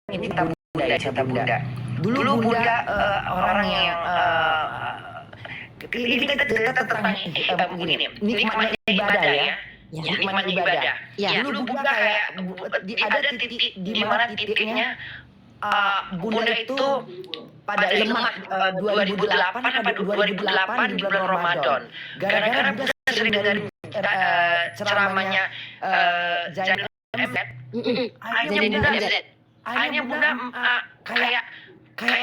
Ini cerita Bunda. Dulu Bunda orang yang ini kita tentang begini, nikmatnya ibadah ya. Nikmatnya ibadah. Dulu Bunda kayak ada titik di mana titiknya Bunda itu pada lemah 2008 apa 2008 di bulan Ramadan. Gara-gara Bunda sering dengar ceramahnya Zainal MZ. Akhirnya Bunda kayak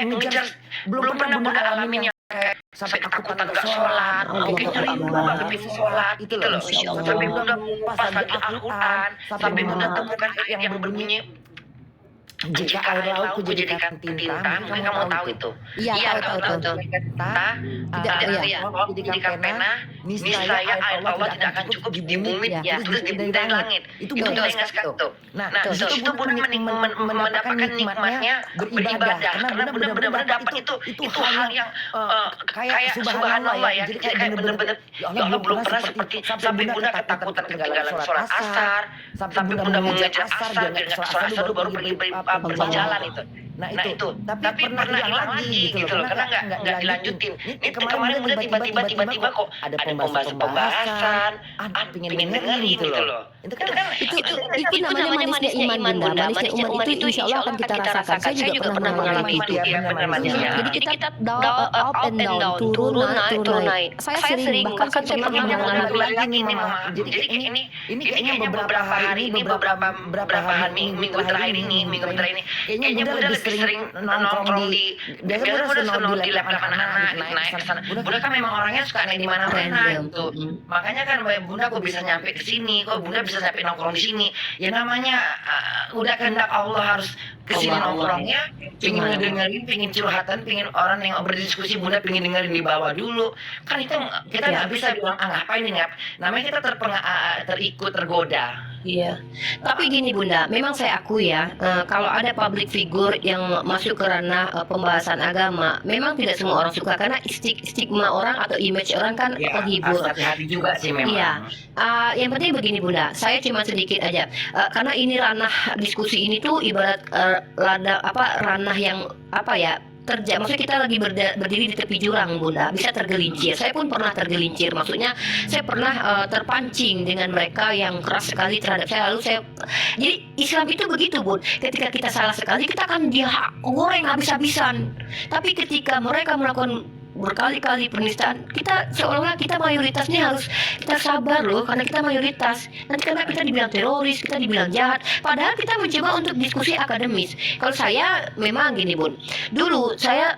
ngejar, belum pernah Bunda alamin yang kayak sampai ketakutan gak sholat, kayaknya rindu gak bisa sholat itu loh. Sampai Bunda pas lagi Al-Quran, sampai Bunda temukan ayat yang berbunyi, jika air laut kujadikan tinta, mungkin kamu tahu itu. Iya, tahu. Tidak jadikan pena, niscaya air Allah tidak akan cukup di bumi, terus di langit. Itu Bunda ingat sekali tuh. Nah, di situ Bunda mendapatkan nikmatnya beribadah, karena Bunda benar-benar dapat itu hal yang kayak subhanallah ya. Jadi kayak benar-benar ya Allah belum pernah seperti sampai Bunda ketakutan ketinggalan sholat asar, sampai Bunda mengejar asar, dan sholat asar baru pergi berjalan itu. Nah itu, tapi pernah hilang lagi gitu loh, karena nggak dilanjutin. Ini kemarin Bunda tiba-tiba kok ada pembahasan, pengen dengerin gitu loh. Itu namanya manisnya iman Bunda. Manisnya iman itu insya Allah akan kita rasakan. Saya juga pernah mengalami itu. Jadi kita up and down, turun naik. Saya sering, bahkan saya pernah mengalami lagi nih Mama. Jadi ini kayaknya beberapa hari ini, beberapa minggu terakhir ini, kayaknya Bunda lebih sering nongkrong di, biasanya Bunda selalu di lab anak-anak, naik ke sana. Bunda kan memang orangnya suka naik di mana-mana gitu. Makanya kan Bunda kok bisa nyampe ke sini, kok Bunda bisa sampai nongkrong di sini. Ya namanya udah kehendak Allah harus ke sini nongkrongnya, pengen ngedengerin, pengen curhatan, pengen orang yang berdiskusi, Bunda pengen dengerin di bawah dulu. Kan itu kita nggak bisa bilang ngapain ini, namanya kita terikut, tergoda. Iya, tapi gini Bunda, memang saya akui ya, kalau ada public figure yang masuk ke ranah pembahasan agama, memang tidak semua orang suka karena stigma orang atau image orang kan penghibur. Hati-hati juga sih memang. Iya, yang penting begini Bunda, saya cuma sedikit aja, karena ini ranah diskusi ini tuh ibarat ranah yang maksudnya kita lagi berdiri di tepi jurang Bunda, bisa tergelincir. Saya pun pernah tergelincir, maksudnya saya pernah terpancing dengan mereka yang keras sekali terhadap saya. Jadi Islam itu begitu Bun, ketika kita salah sekali kita akan dia goreng habis-habisan. Tapi ketika mereka melakukan berkali-kali penistaan, kita seolah-olah kita mayoritasnya harus kita sabar loh, karena kita mayoritas. Nanti karena kita dibilang teroris, kita dibilang jahat, padahal kita mencoba untuk diskusi akademis. Kalau saya memang gini Bun, dulu saya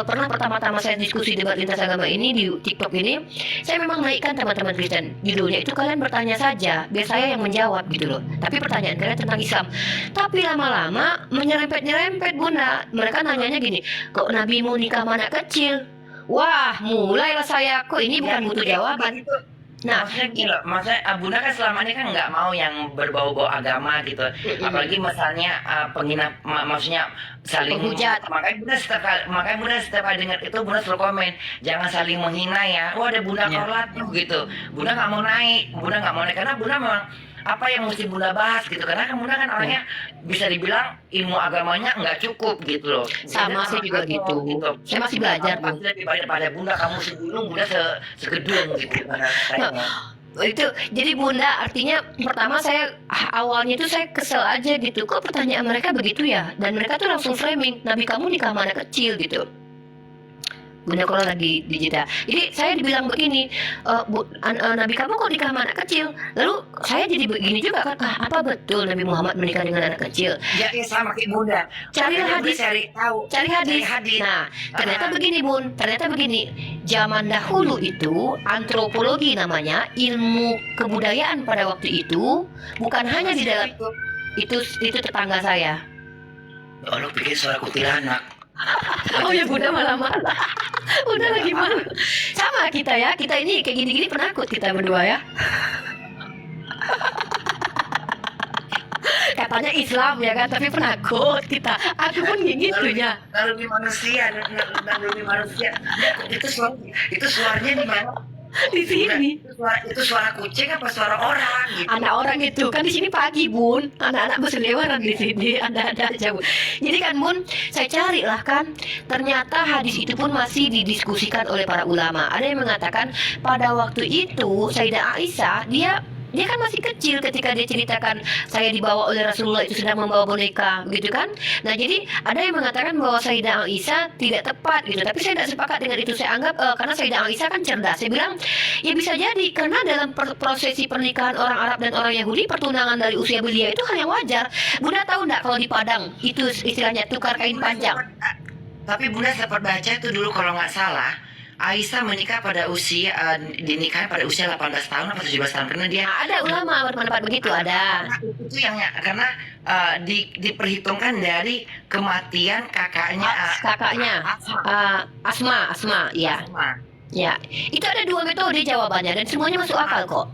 pernah pertama-tama saya diskusi debat lintas agama ini di TikTok ini, saya memang naikkan teman-teman Kristen. Judulnya itu kalian bertanya saja, biar saya yang menjawab gitu loh. Tapi pertanyaan kalian tentang Islam. Tapi lama-lama menyerempet Bunda. Mereka nanyanya gini, kok Nabi mau nikah sama anak kecil? Wah, mulailah saya, kok ini bukan butuh jawaban. Nah, maksudnya gini loh, maksudnya Bunda kan selama ini kan nggak mau yang berbau-bau agama gitu, apalagi misalnya maksudnya saling menghujat. Makanya Bunda setiap kali dengar itu Bunda selalu komen, jangan saling menghina ya. Oh ada Bunda kolat gitu, Bunda nggak mau naik karena Bunda memang apa yang mesti Bunda bahas gitu, karena kan Bunda kan orangnya bisa dibilang ilmu agamanya nggak cukup gitu loh. Sama saya juga gitu. Saya masih belajar pasti lebih banyak pada Bunda, kamu segunung, Bunda segedung gitu. Itu jadi Bunda, artinya pertama saya awalnya itu saya kesel aja gitu, kok pertanyaan mereka begitu ya, dan mereka tuh langsung framing, Nabi kamu nikah sama anak kecil gitu. Bunda kalau lagi di Jeddah, jadi saya dibilang begini, Nabi kamu kok nikah sama anak kecil? Lalu saya jadi begini juga kan, apa betul Nabi Muhammad menikah dengan anak kecil? Ya sama kayak Bunda. Cari hadis. Nah, ternyata begini Bun, zaman dahulu itu antropologi namanya, ilmu kebudayaan pada waktu itu bukan hanya di dalam itu tetangga saya. Oh, lu pikir suara kuntilanak? Oh ya Bunda malah-malah. Udah lagi malu. Sama kita ya, kita ini kayak gini-gini penakut kita berdua ya. Katanya Islam ya kan, tapi penakut kita. Aku pun gitunya. Lalu di manusia. Itu suaranya di mana? di sini. Itu suara kucing apa suara orang gitu? Anak orang itu kan di sini pagi bun, anak-anak berseliweran di sini, ada aja bun. Jadi kan bun, saya cari lah kan, ternyata hadis itu pun masih didiskusikan oleh para ulama. Ada yang mengatakan pada waktu itu Sayyidah Aisyah dia kan masih kecil ketika dia ceritakan saya dibawa oleh Rasulullah itu sedang membawa boneka, gitu kan? Nah jadi ada yang mengatakan bahwa Sayyidah Aisyah tidak tepat gitu, tapi saya tidak sepakat dengan itu. Saya anggap karena Sayyidah Aisyah kan cerdas. Saya bilang ya bisa jadi karena dalam prosesi pernikahan orang Arab dan orang Yahudi, pertunangan dari usia belia itu hal yang wajar. Bunda tahu nggak kalau di Padang itu istilahnya tukar kain panjang? Tapi Bunda sempat baca itu dulu kalau nggak salah, Aisyah menikah pada usia dinikahi pada usia 18 tahun atau 17 tahun karena dia Nah, ada ulama berpendapat begitu, ada. itu yang karena diperhitungkan dari kematian kakaknya Kakaknya Asma, ya. Asma. Ya, itu ada dua metode jawabannya dan semuanya masuk akal kok.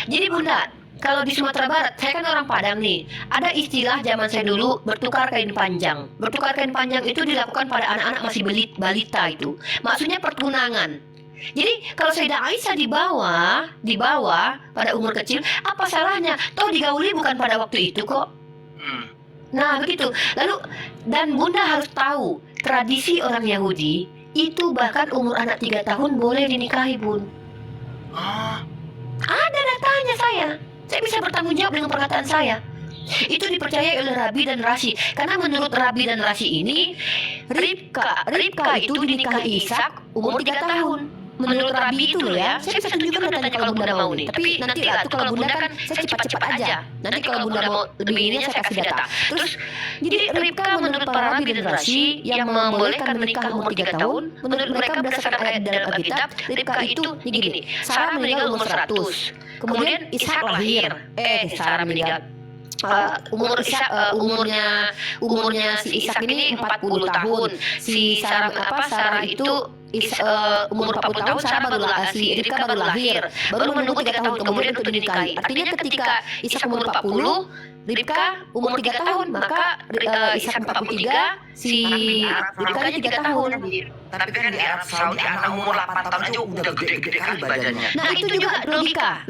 Jadi Bunda, kalau di Sumatera Barat, saya kan orang Padang nih, ada istilah zaman saya dulu bertukar kain panjang. Bertukar kain panjang itu dilakukan pada anak-anak masih balita itu. Maksudnya pertunangan. Jadi kalau Sayyidah Aisyah dibawa pada umur kecil, apa salahnya? Toh digauli bukan pada waktu itu kok. Nah begitu. Lalu dan Bunda harus tahu tradisi orang Yahudi itu bahkan umur anak 3 tahun boleh dinikahi bun. Ada datanya saya. Saya bisa bertanggung jawab dengan perkataan saya. Itu dipercayai oleh Rabi dan Rashi. Karena menurut Rabi dan Rashi ini, Ribka itu dinikahi Ishak umur 3 tahun. Menurut Rabi itu loh ya. Saya bisa tunjukkan datanya kalau Bunda mau nih. Tapi nanti lah, itu kalau Bunda kan saya cepat-cepat aja. Nanti kalau Bunda mau lebih ini saya kasih data. Terus, jadi Ribka menurut para Rabi dan Rashi yang membolehkan menikah umur 3 tahun, menurut mereka berdasarkan ayat dalam Alkitab, Ribka itu gini. Sarah meninggal umur 100. Kemudian Ishak lahir. Sarah meninggal. Umurnya si Ishak ini 40 tahun. Si Sarah itu umur 40 tahun, Sarah si Ribka baru lahir, baru menunggu 3 tahun kemudian untuk dinikahi. Artinya ketika Ishak umur 40, Ribka umur 3 tahun, maka Ishak 43, si Ribka 3 tahun. Tapi kan di Arab Saudi anak umur 8 tahun aja udah gede-gede kali badannya. Nah itu juga logika,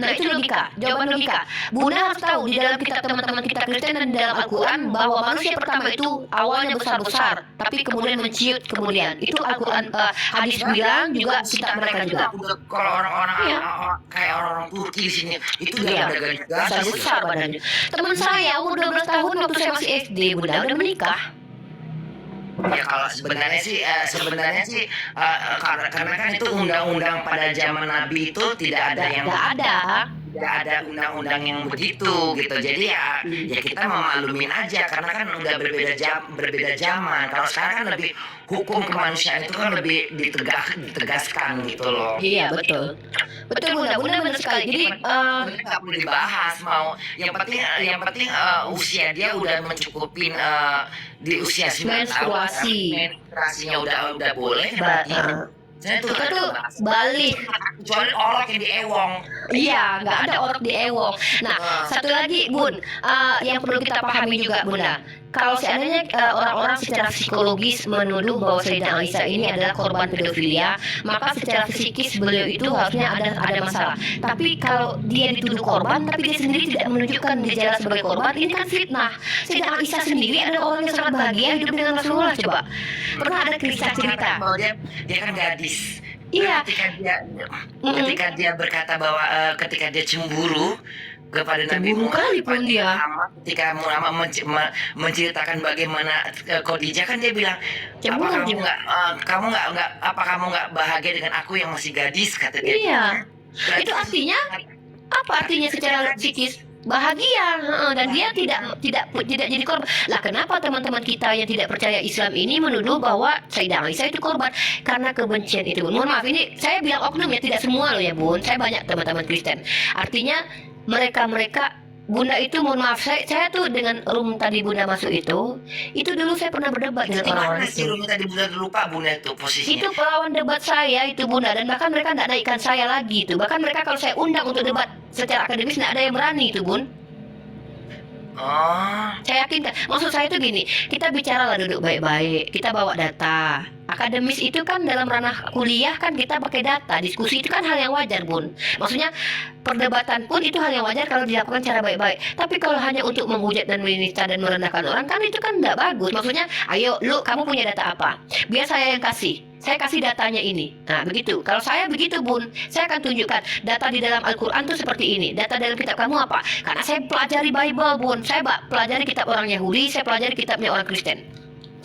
jawaban logika. Bunda harus tahu di dalam kitab teman-teman kita Kristen dan dalam Al-Quran bahwa manusia pertama itu awalnya besar-besar, tapi kemudian menciut kemudian. Itu Al-Quran hadis bilang juga kitab mereka juga. Kalau orang-orang kayak orang Turki di sini itu udah ada garis besar badannya. Teman saya umur 12 tahun waktu saya masih SD, Bunda udah menikah. Ya kalau sebenarnya sih karena kan itu undang-undang pada zaman Nabi itu tidak ada undang-undang yang begitu gitu. Jadi ya kita memaklumin aja karena kan udah berbeda zaman. Kalau sekarang kan lebih hukum kemanusiaan itu kan lebih ditegaskan gitu loh. Iya betul Bunda benar sekali. Jadi nggak perlu dibahas mau yang penting usia dia udah mencukupin di usia 9 tahun menstruasinya udah boleh berarti. Kita tuh balik kecuali orok yang diewong. Iya, nggak ada orok diewong. Nah, satu lagi Bun, yang perlu kita pahami juga Bunda. Kalau seandainya orang-orang secara psikologis menuduh bahwa Sayyidah Aisyah ini adalah korban pedofilia, maka secara psikis beliau itu harusnya ada masalah. Tapi kalau dia dituduh korban, tapi dia sendiri tidak menunjukkan gejala sebagai korban, ini kan fitnah. Sayyidah Aisyah sendiri adalah orang yang sangat bahagia hidup dengan Rasulullah. Coba, pernah ada kisah cerita? Dia kan gadis. Iya. Ketika dia berkata bahwa ketika dia cemburu kepada Nabi Muhammad, ketika Muhammad menceritakan bagaimana Khadijah kan dia bilang, apa kamu nggak bahagia dengan aku yang masih gadis, kata dia. Iya. Itu artinya apa? Artinya secara psikis bahagia dan dia tidak jadi korban. Lah kenapa teman-teman kita yang tidak percaya Islam ini menuduh bahwa Sayyidah Aisyah itu korban karena kebencian itu? Mohon maaf, ini saya bilang oknum ya, tidak semua loh ya Bun. Saya banyak teman-teman Kristen. Artinya mereka Bunda itu, mohon maaf, saya tuh dengan room tadi Bunda masuk itu dulu saya pernah berdebat dengan orang-orang itu. Room tadi Bunda lupa Bunda itu posisinya. Itu pelawan debat saya itu Bunda, dan bahkan mereka tidak naikkan saya lagi itu. Bahkan mereka kalau saya undang untuk debat secara akademis tidak ada yang berani itu Bun. Oh, Saya yakin kan, maksud saya itu gini, kita bicara lah duduk baik-baik, kita bawa data. Akademis itu kan dalam ranah kuliah kan kita pakai data, diskusi itu kan hal yang wajar Bun. Maksudnya perdebatan pun itu hal yang wajar kalau dilakukan secara baik-baik. Tapi kalau hanya untuk menghujat dan menista dan merendahkan orang kan itu kan tidak bagus. Maksudnya, ayo lu kamu punya data apa? Biar saya yang kasih. Saya kasih datanya ini. Nah, begitu. Kalau saya begitu, Bun, saya akan tunjukkan data di dalam Al-Quran tuh seperti ini. Data dalam kitab kamu apa? Karena saya pelajari Bible, Bun. Saya pelajari kitab orang Yahudi, saya pelajari kitabnya orang Kristen.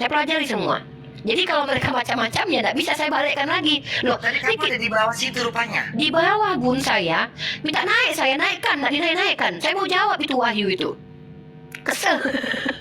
Saya pelajari semua. Jadi kalau mereka macam-macam ya tidak bisa saya balikkan lagi. Loh, tadi kamu ada di bawah situ rupanya. di bawah Bun saya minta naik, saya naikkan, tidak dinaik-naikkan. Saya mau jawab itu Wahyu itu. Kesel.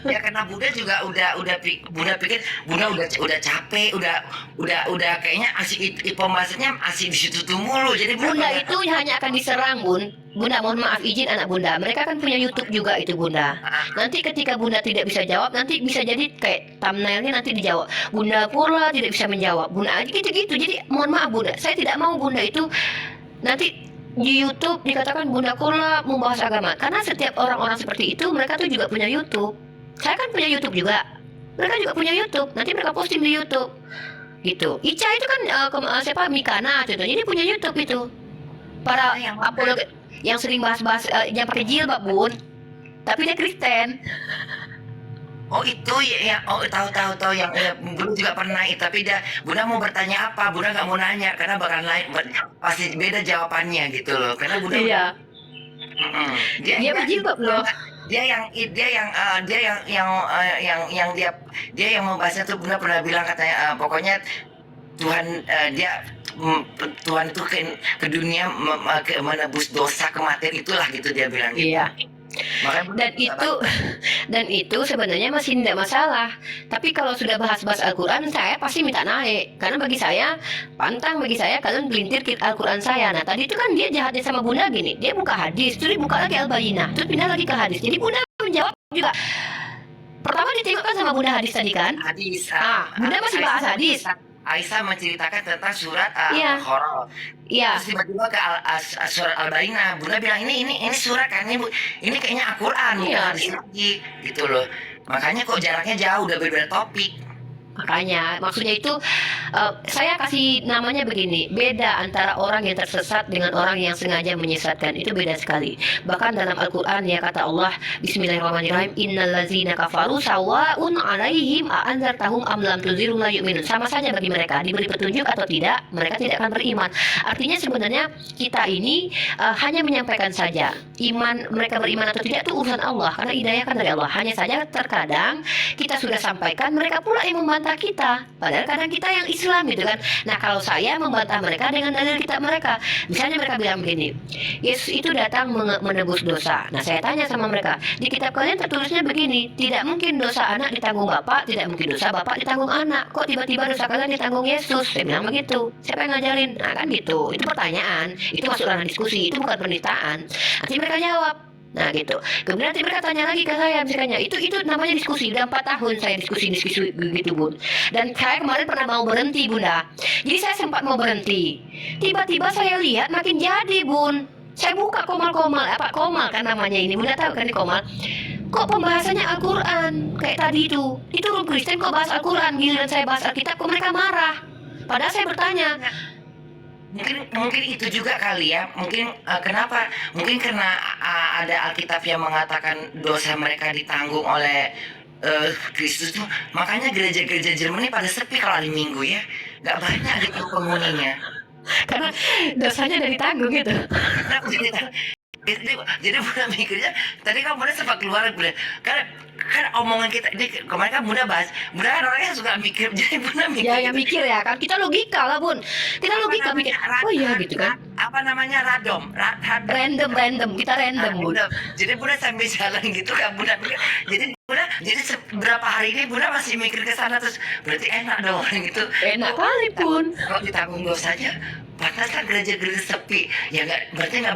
Ya karena Bunda juga Bunda pikir Bunda udah capek, udah kayaknya asik pembahasannya asik di situ tuh mulu. Jadi Bunda itu hanya akan diserang, Bun. Bunda mohon maaf izin anak Bunda. Mereka kan punya YouTube juga itu Bunda. Nanti ketika Bunda tidak bisa jawab, nanti bisa jadi kayak thumbnailnya nanti dijawab. Bunda pula tidak bisa menjawab. Bunda gitu-gitu. Jadi mohon maaf Bunda, saya tidak mau Bunda itu nanti di YouTube dikatakan Bunda Kurla membahas agama. Karena setiap orang-orang seperti itu mereka tuh juga punya YouTube. Saya kan punya YouTube juga. Mereka juga punya YouTube. Nanti mereka posting di YouTube. Gitu. Ica itu kan siapa Mikana gitu. Jadi punya YouTube itu. Para apolog yang sering bahas-bahas yang pakai jilbab, Bun. Tapi dia Kristen. oh itu ya, oh tahu yang Bunda juga pernah, tapi Bunda mau bertanya apa, Bunda nggak mau nanya karena bakal lain, pasti beda jawabannya gitu loh. Karena Bunda Iya. Dia dia berjilbab loh. dia yang membahasnya tuh. Bunda pernah bilang katanya pokoknya Tuhan Tuhan itu ke dunia menebus dosa kematian itulah gitu dia bilang gitu. Iya. Makanya Dan itu sebenarnya masih tidak masalah. Tapi kalau sudah bahas-bahas Al-Quran, saya pasti minta naik. Karena bagi saya, pantang bagi saya kalian pelintir Al-Quran saya. Nah tadi itu kan dia jahatnya sama Bunda gini. Dia buka hadis, terus dibuka lagi Al-Bayyinah, terus pindah lagi ke hadis. Jadi Bunda menjawab juga. Pertama ditengokkan sama Bunda hadis tadi kan. hadis. Bunda masih bahas hadis. Aisyah menceritakan tentang surat Iya. Al-Qur'an. Iya. Terus tiba-tiba ke surat Al-Bayyinah. Bunda bilang ini surat kan, ini kayaknya Al-Qur'an bukan Iya. hadis lagi gitu loh. Makanya kok jaraknya jauh, udah berbeda topik. Makanya maksudnya itu saya kasih namanya begini, beda antara orang yang tersesat dengan orang yang sengaja menyesatkan, itu beda sekali. Bahkan dalam Al-Quran ya kata Allah, Bismillahirrahmanirrahim, innallazina kafaru sawaun alaihim a'anzartahum am lam tunzirhum la yu'minun. Sama saja bagi mereka, diberi petunjuk atau tidak, mereka tidak akan beriman. Artinya sebenarnya kita ini hanya menyampaikan saja. Iman mereka beriman atau tidak itu urusan Allah, karena hidayah kan dari Allah. Hanya saja terkadang kita sudah sampaikan, mereka pula yang membantah kita, padahal kadang kita yang Islam gitu kan. Nah kalau saya membantah mereka dengan dalil kitab mereka, misalnya mereka bilang begini, Yesus itu datang menebus dosa. Nah saya tanya sama mereka, di kitab kalian tertulisnya begini, tidak mungkin dosa anak ditanggung bapak, tidak mungkin dosa bapak ditanggung anak, kok tiba-tiba dosa kalian ditanggung Yesus? Saya bilang begitu. Siapa yang ngajarin? Nah kan gitu. Itu pertanyaan, itu masuk ranah diskusi, itu bukan penistaan. Nanti mereka jawab. Nah gitu. Kemudian nanti mereka tanya lagi ke saya misalnya, itu namanya diskusi. Udah 4 tahun saya diskusi gitu Bun. Dan saya kemarin pernah mau berhenti Bunda. Jadi saya sempat mau berhenti. Tiba-tiba saya lihat makin jadi Bun. Saya buka komal kan namanya ini. Bunda tahu kan ini komal. Kok pembahasannya Al-Quran kayak tadi itu. Itu orang Kristen kok bahas Al-Quran, giliran saya bahas Alkitab kok mereka marah. Padahal saya bertanya, Mungkin itu juga kali ya. Mungkin kenapa? Mungkin karena ada Alkitab yang mengatakan dosa mereka ditanggung oleh Kristus tuh. Makanya gereja-gereja Jerman ini pada sepi kalau hari Minggu ya. Gak banyak gitu penghuninya. karena dosanya dari tanggung gitu. Jadi Bunda mikirnya, tadi kan Bunda sempat keluar Bunda, kan omongan kita ini kemarin kan Bunda bahas, Bunda kan orangnya suka mikir, jadi Bunda mikir. Ya yang mikir ya kan, kita logika lah Bun. Kita logika mikir. Oh iya gitu kan. Apa namanya random, Kita random Bun. Jadi Bunda sambil jalan gitu kan Bunda mikir. Jadi beberapa hari ini Bunda masih mikir ke sana, terus berarti enak dong gitu. Enak kali Bun. Kalau ditanggung dosanya, pantas kan gereja-gereja sepi. Ya nggak, berarti nggak,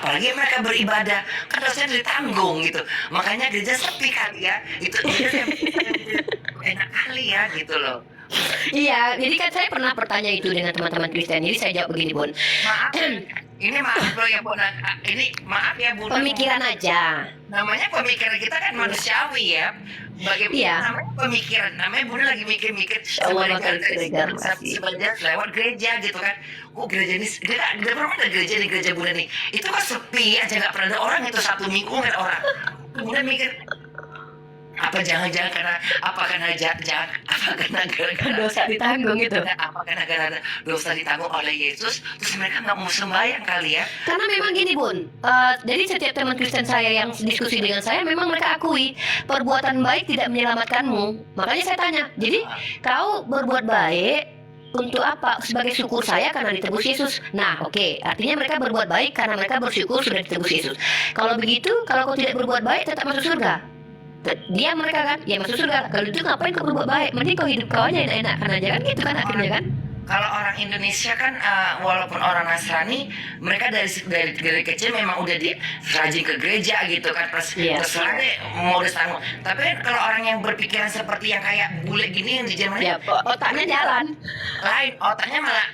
apalagi mereka beribadah kan dosanya ditanggung gitu. Makanya gereja sepi kali ya. Itu enak kali ya gitu loh. Iya, jadi kan saya pernah bertanya itu dengan teman-teman Kristen. Jadi saya jawab begini Bun. Maaf, Ini maaf loh ya Bu, ini maaf ya Bu. Pemikiran aja. Namanya pemikiran kita kan manusiawi ya. Bagaimana Iya. namanya pemikiran? Namanya Bunda lagi mikir-mikir Allah makan seregar masih. sebenarnya lewat gereja gitu kan. Oh gereja ini, dia pernah ada gereja di gereja Bunda nih. Itu kan sepi aja, nggak pernah ada orang, itu Sabtu Minggu nggak ada orang. Bunda mikir, apa jangan-jangan karena gara-gara Dosa ditanggung gitu. apa gara-gara dosa ditanggung oleh Yesus, terus mereka nggak mau sembahyang kali ya? Karena memang gini Bun, jadi setiap teman Kristen saya yang diskusi dengan saya, memang mereka akui perbuatan baik tidak menyelamatkanmu. Makanya saya tanya, jadi kau berbuat baik untuk apa? Sebagai syukur saya karena ditebus Yesus. Nah, oke, artinya mereka berbuat baik karena mereka bersyukur sudah ditebus Yesus. Kalau begitu, kalau kau tidak berbuat baik tetap masuk surga. Dia mereka kan, ya masuk surga. Kalau itu ngapain kau berbuat baik? Mending kau hidup kau aja enak-enak aja kan gitu kan akhirnya kan. Kalau orang Indonesia kan walaupun orang Nasrani, mereka dari kecil memang udah rajin ke gereja gitu kan, Iya. terserah deh mau tanggung. Tapi kan kalau orang yang berpikiran seperti yang kayak bule gini yang di Jerman, Ya, otaknya jalan. lain otaknya malah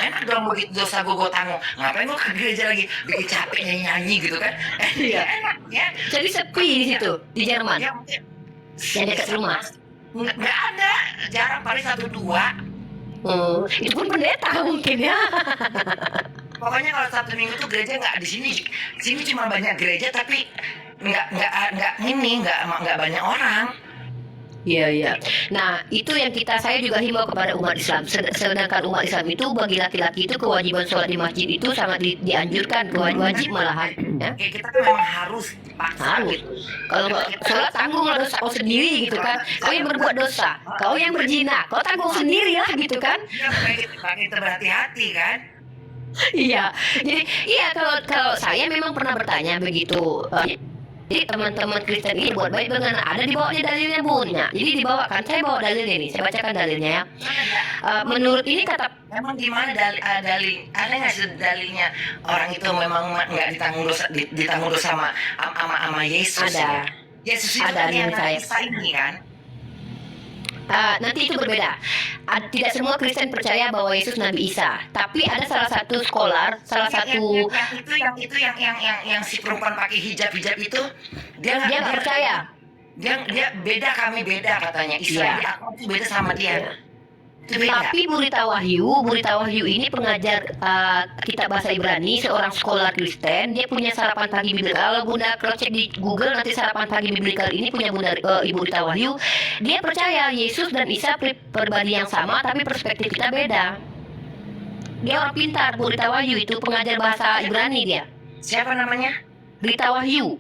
enak dong, begitu dosa gue tanggung, ngapain gue ke gereja lagi, bikin capek nyanyi gitu kan. Iya. Enak ya. Jadi sepi di situ di Jerman. Ya, mungkin. Yang dekat rumah. Nggak ada, jarang, paling 1-2. Itu pun pendeta mungkin ya. Pokoknya kalau Sabtu Minggu tuh gereja nggak di sini. Di sini cuma banyak gereja tapi nggak banyak orang. Iya iya. Nah itu yang saya juga himbau kepada umat Islam. Sedangkan umat Islam itu bagi laki-laki itu kewajiban sholat di masjid itu sangat dianjurkan, wajib malahan. Ya. Kayak kita kan memang harus paksa Harus. gitu. Kalau nggak sholat tanggung dosa kau sendiri gitu kan. Kau yang berbuat dosa, kau yang berzina, kau tanggung sendiri lah gitu kan. Iya, makanya kita berhati-hati kan. Iya. Jadi iya kalau saya memang pernah bertanya begitu. Jadi teman-teman Kristen ini buat baik bagaimana? Ada di bawahnya dalilnya Bun. Nah, jadi dibawakan, saya bawa dalilnya nih, saya bacakan dalilnya ya. Menurut ini kata Memang di mana dalil ada nggak sih dalilnya orang itu memang nggak ditanggung dosa sama Yesus? Ada. Ya? Yesus itu Ada kan yang nih saya. Isa ini kan. nanti itu berbeda. Tidak semua Kristen percaya bahwa Yesus Nabi Isa, tapi ada salah satu scholar, salah satu yang si perempuan pakai hijab itu dia nggak percaya. Dia beda, kami beda katanya. Isa Iya. di aku itu beda sama dia. Iya. Itu beda. Tapi Burita Wahyu ini pengajar kitab bahasa Ibrani, seorang scholar Kristen. Dia punya sarapan pagi biblikal. Kalau Bunda cek di Google nanti sarapan pagi biblikal ini punya Bunda Ibu Burita Wahyu. Dia percaya Yesus dan Isa pribadi yang sama, tapi perspektif kita beda. Dia orang pintar, Burita Wahyu itu pengajar bahasa Ibrani dia. Siapa namanya? Rita Wahyu.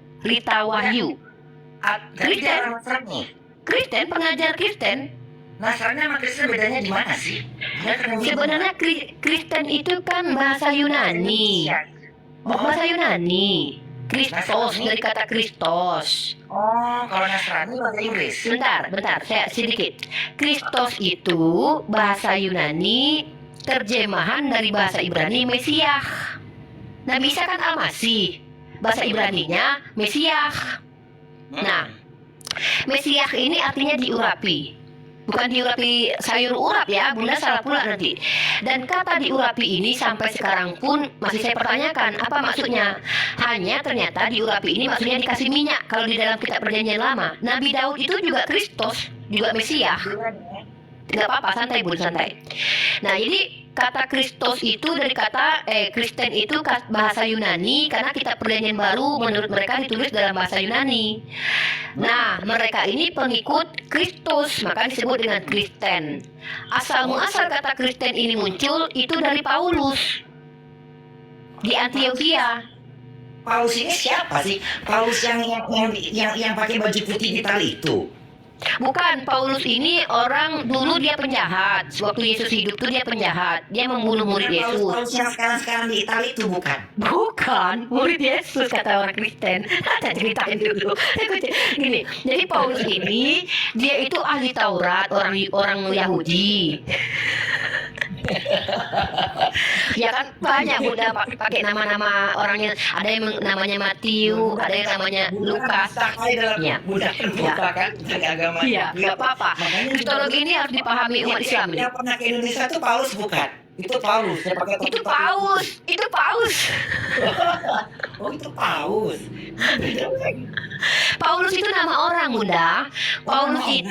Tapi dia orang Nasrani. Kristen, pengajar Kristen. Nasrani sama Kristen bedanya di mana sih? Dia ketemu Sebenarnya Kristen itu kan bahasa Yunani. Bahasa Yunani. Kristos, dari kata Kristos. Oh, kalau Nasrani bahasa Inggris. Bentar, saya sedikit. Kristos itu bahasa Yunani, terjemahan dari bahasa Ibrani Mesiah. Nabi Isa kan Al-Masih. Bahasa Ibraninya Mesiah. Nah, Mesiah ini artinya diurapi. Bukan diurapi sayur urap ya, Bunda salah pula nanti. Dan kata diurapi ini sampai sekarang pun masih saya pertanyakan apa maksudnya. Hanya ternyata diurapi ini maksudnya dikasih minyak. Kalau di dalam kitab perjanjian lama, Nabi Daud itu juga Kristos, juga Mesiah. Tidak apa-apa, santai Bun, santai. Nah, jadi kata Kristos itu dari kata Kristen itu bahasa Yunani, karena kitab perjanjian baru menurut mereka ditulis dalam bahasa Yunani. Nah, mereka ini pengikut Kristus, maka disebut dengan Kristen. Asal muasal kata Kristen ini muncul itu dari Paulus di Antioquia. Paulus ini siapa sih? Paulus yang pakai baju putih di tali itu. Bukan, Paulus ini orang dulu dia penjahat. Waktu Yesus hidup tuh dia penjahat. Dia membunuh murid Yesus. Paulus yang sekarang di Itali itu bukan. Bukan, murid Yesus kata orang Kristen. Saya ceritain dulu. Gini, jadi Paulus ini dia itu ahli Taurat, orang Yahudi. Ya kan banyak Bunda pakai nama-nama orangnya. Ada yang namanya Matiu, ada yang namanya Lukas. Iya. Budak terbuka kan dari agama. Iya, nggak apa-apa. Kristologi ini harus dipahami umat Islam ini. Yang pernah ke Indonesia itu Paulus bukan? Itu Paulus. Yang pakai topi. Itu Paus, itu Paus. Oh itu Paus. Paulus itu nama orang Bunda. Paulus Oh, itu,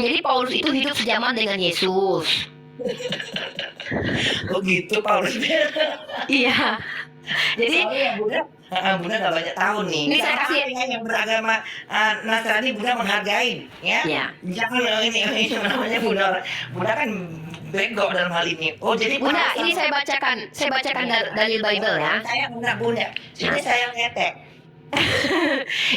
jadi Paulus itu hidup sejaman dengan Yesus. Oh gitu Paulus. Iya. Jadi Soalnya Bunda, Bunda nggak banyak tahu nih. Ini saya kasih- yang beragama Nasrani Bunda menghargain, ya. Iya. Jangan ini namanya Bunda kan bego dalam hal ini. Oh jadi Bunda, Paulus ini saya bacakan dalil Bible ya. Saya Bunda. Sini saya ngetek.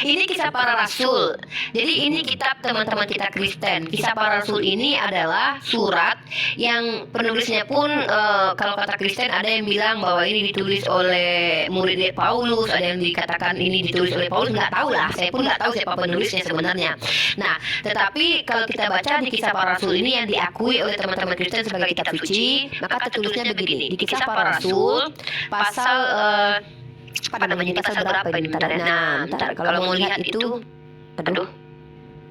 Ini kisah para rasul. Jadi ini kitab teman-teman kita Kristen. Kisah para rasul ini adalah surat yang penulisnya pun kalau kata Kristen ada yang bilang bahwa ini ditulis oleh murid Paulus, ada yang dikatakan ini ditulis oleh Paulus, nggak tahu lah. Saya pun nggak tahu siapa penulisnya sebenarnya. Nah, tetapi kalau kita baca di kisah para rasul ini yang diakui oleh teman-teman Kristen sebagai kitab suci, maka tertulisnya begini. Di kisah para rasul pasal apa namanya pasal berapa ini? Ntar kalau mau lihat itu, aduh,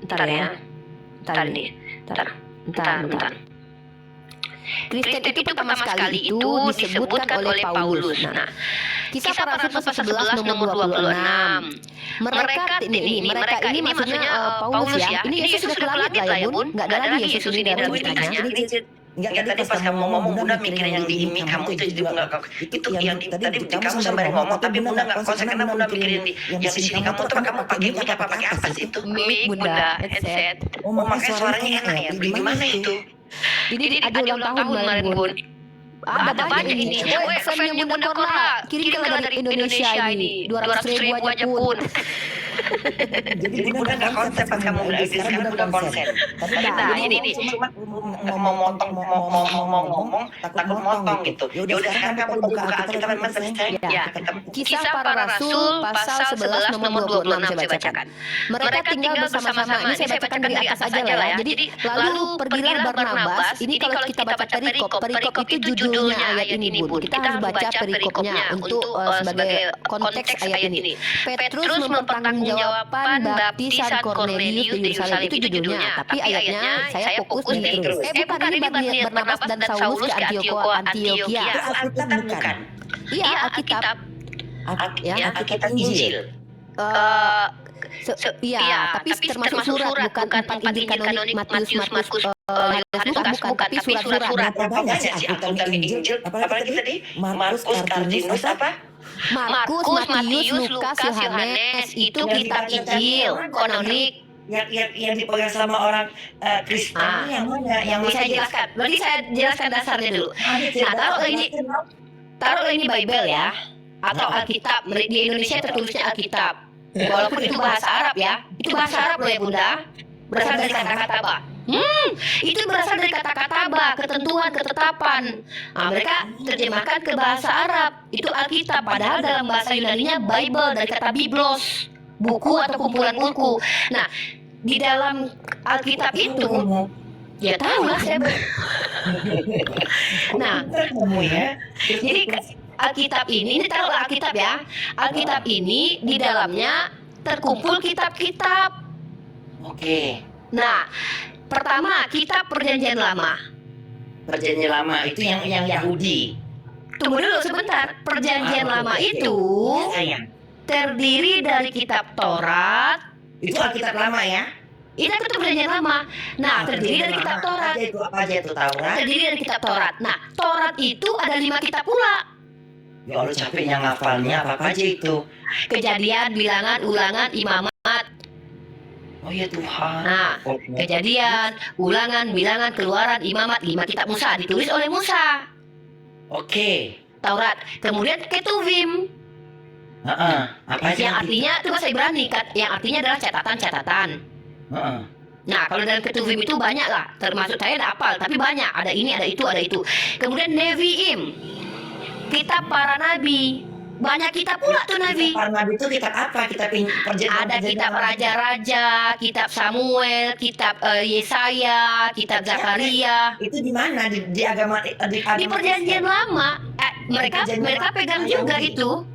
ntar ya, ntar. Kristen itu pertama sekali itu disebutkan oleh Paulus. Nah, kisah para rasul pasal 11 nomor 26. Mereka ini maksudnya Paulus ya. Ini Yesus sudah ke langit lah ya Bun. Nggak ada lagi Yesus ini dalam ceritanya. Enggak tadi pas kamu ngomong Bunda mikir yang di ini kamu itu jadi Bunda itu yang tadi kamu sambil ngomong tapi Bunda nggak konsen karena Bunda mikirin yang di sini kamu tuh kamu pakai mic apa pakai apa sih itu? Mic Bunda, headset. Oh makanya suaranya enak ya. Beli di mana itu? Ini ada ulang tahun kemarin Bun. Ada banyak ini. FM-nya Bunda Korla kirim dari Indonesia ini 200.000 aja Pun. Jadi Bunda nggak konsen pas kamu udah sekarang Bunda konsen. Nah ini nih mau ngomong takut motong gitu. Ya udah sekarang kamu buka Alkitab memang selesai. Ya. Kisah para rasul pasal 11 nomor 26 saya bacakan. Mereka tinggal bersama-sama. Ini saya bacakan dari atas aja lah ya. Jadi lalu pergilah Barnabas. Ini kalau kita baca perikop itu judulnya ayat ini Bun. Kita harus baca perikopnya untuk sebagai konteks ayat ini. Petrus mempertanggungjawabkan baptisan Kornelius di Yerusalem itu judulnya. Tapi ayatnya saya fokus di Petrus. Bukan ini Barnabas dan Saulus ke Antioquia. Itu Alkitab bukan? Iya, Alkitab. Alkitab Injil. Iya, tapi termasuk surat bukan 4 Injil kanonik Matius, Markus, Yohanes bukan, tapi surat-surat. Berapa banyak sih Alkitab Injil? Apalagi tadi Markus, Tartinus apa? Markus, Matius, Lukas, Yohanes itu kitab Injil kanonik. Yang dipegang sama orang Kristen yang mana? Yang Saya jelaskan. Berarti saya jelaskan dasarnya dulu. Nah, taruh ini Bible ya, atau Alkitab. Di Indonesia tertulisnya Alkitab. Walaupun itu bahasa Arab ya, itu bahasa Arab loh ya Bunda. Berasal dari kata-kata ba. Itu berasal dari kata-kata ba, ketentuan, ketetapan. Nah, mereka terjemahkan ke bahasa Arab. Itu Alkitab, padahal dalam bahasa Yunaninya Bible dari kata biblos, buku atau kumpulan buku. Nah, di dalam Alkitab itu, ya tahu lah saya. Nah, jadi Alkitab ini taruh Alkitab ya. Alkitab ini di dalamnya terkumpul kitab-kitab. Oke. Nah, pertama kitab Perjanjian Lama. Perjanjian Lama itu yang Yahudi. Tunggu dulu sebentar. Perjanjian Lama itu terdiri dari kitab Taurat. Itu Alkitab Lama ya? Itu Perjanjian Lama. Nah, terdiri dari kitab Taurat. Apa aja itu Taurat? Terdiri dari kitab Taurat. Nah, Taurat itu ada 5 kitab pula. Ya Allah capeknya ngafalnya apa aja itu. Kejadian, Bilangan, Ulangan, Imamat. Oh ya Tuhan. Nah, Kejadian, Ulangan, Bilangan, Keluaran, Imamat, 5 kitab Musa ditulis oleh Musa. Oke. Taurat. Kemudian Ketuvim. Apa aja? Yang artinya itu bahasa Ibrani, yang artinya adalah catatan-catatan. Nah, kalau dalam Ketuvim itu banyak lah. Termasuk saya ada apal, tapi banyak. Ada ini, ada itu, ada itu. Kemudian Neviim. Kitab para nabi. banyak kitab pula tuh Nabi. Para nabi itu kitab apa? Kitab Ada kitab raja-raja, kitab Samuel, kitab Yesaya, kitab Zakaria. Itu di mana di agama Di perjanjian lama. Mereka pegang juga itu.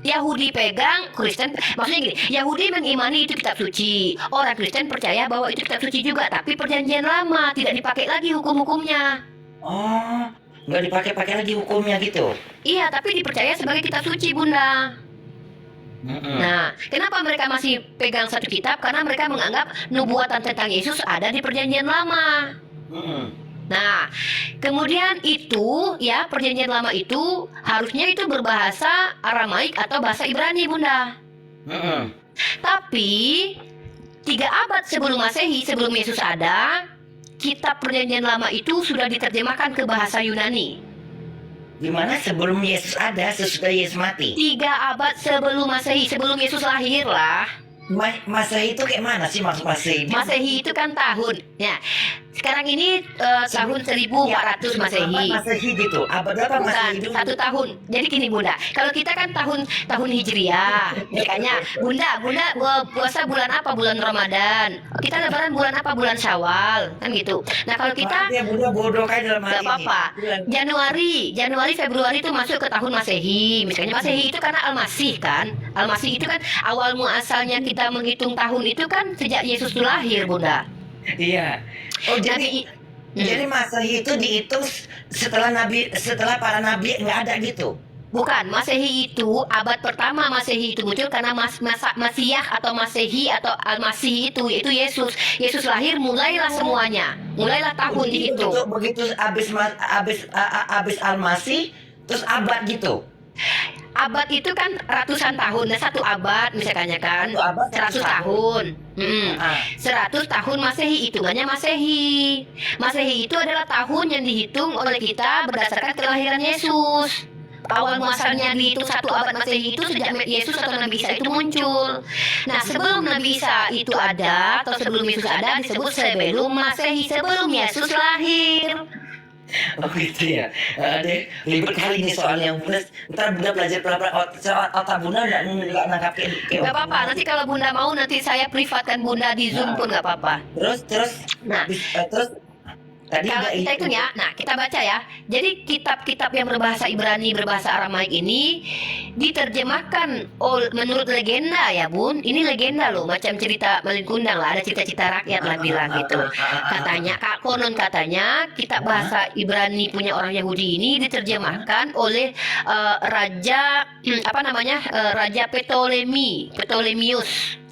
Yahudi pegang, Kristen, maksudnya gini, Yahudi mengimani itu kitab suci, orang Kristen percaya bahwa itu kitab suci juga, tapi perjanjian lama, tidak dipakai lagi hukum-hukumnya. Oh, nggak dipakai-pakai lagi hukumnya gitu? Iya, tapi dipercaya sebagai kitab suci, Bunda. Nah, kenapa mereka masih pegang satu kitab? Karena mereka menganggap nubuatan tentang Yesus ada di perjanjian lama. Nah, kemudian itu ya perjanjian lama itu harusnya itu berbahasa Aramaik atau bahasa Ibrani, Bunda. Tapi 3 abad sebelum Masehi, sebelum Yesus ada, kitab perjanjian lama itu sudah diterjemahkan ke bahasa Yunani. Gimana sebelum Yesus ada, sesudah Yesus mati? 3 abad sebelum Masehi, sebelum Yesus lahir lah. Masehi itu kayak mana sih maksud Masehi? Masehi itu kan tahun. Ya. Sekarang ini tahun 1400 Masehi. Masehi gitu. Abad berapa Masehi itu? 1 tahun. Jadi gini Bunda, kalau kita kan tahun Hijriah, makanya Bunda puasa bulan apa? Bulan Ramadan. Kita lebaran bulan apa? Bulan Syawal, kan gitu. Nah, kalau kita Bunda bodoh kan dalam hal nggak apa-apa. Januari, Februari itu masuk ke tahun Masehi. Misalnya Masehi itu karena Al-Masih kan. Al-Masih itu kan awal muasalnya kita menghitung tahun itu kan sejak Yesus itu lahir, Bunda. Iya. Oh, jadi Masehi itu dihitung setelah para nabi nggak ada gitu. Bukan, Masehi itu abad pertama Masehi itu muncul karena Masiyah atau Masehi atau Al-Masih itu yaitu Yesus. Yesus lahir mulailah semuanya. Mulailah tahun dihitung. Begitu abis Al-Masih terus abad gitu. Abad itu kan ratusan tahun. Nah, 1 abad misalnya kan 100 tahun. 100 tahun Masehi, hitungannya Masehi. Masehi itu adalah tahun yang dihitung oleh kita berdasarkan kelahiran Yesus. Awal muasalnya dihitung 1 abad Masehi itu sejak Yesus atau Nabi Isa itu muncul. Nah, sebelum Nabi Isa itu ada atau sebelum Yesus ada disebut sebelum Masehi, sebelum Yesus lahir. Oh gitu ya. Ribet kali ini soalnya. Ntar Bunda belajar soal otak Bunda nggak nangkap kayak. Gak apa-apa, nanti kalau Bunda mau nanti saya privatkan Bunda di Zoom pun gak apa-apa. Terus tadi kalau kita hitung ya, nah kita baca ya. Jadi kitab-kitab yang berbahasa Ibrani, berbahasa Aramaik ini diterjemahkan menurut legenda ya Bun. Ini legenda loh, macam cerita Malin Kundang lah, ada cita-cita rakyat lah bilang gitu. Katanya, konon katanya kitab bahasa Ibrani punya orang Yahudi ini diterjemahkan oleh Raja